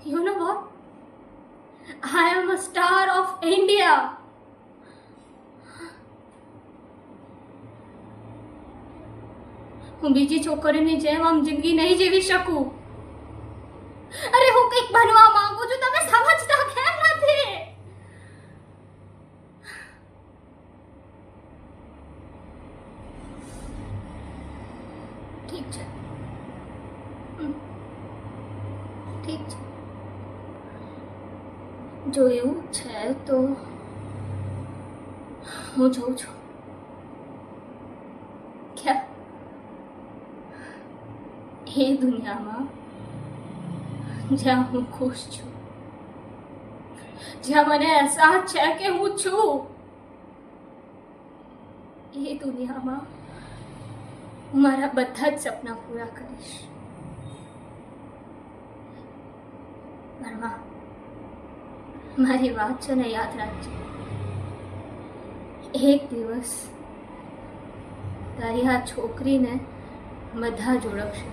You know what? I am a star of India. હું બીજી છોકરીની જેમ આમ જિંદગી નહીં જીવી શકું. અરે હું કંઈક બનવા માંગુ છું, તમે સમજતા કેમ નથી? ઠીક છે, ઠીક છે. જો એવું છે તો હું જોઉં છું. ક્યાં? એ દુનિયામાં જ્યાં હું ખુશ છું, જ્યાં મને અહેસાસ છે કે હું છું. એ દુનિયામાં હું મારા બધા જ સપના પૂરા કરીશ. મારી વાત છે ને, યાદ રાખજે. એક દિવસ તારી આ છોકરીને બધા જ ઓળખશે.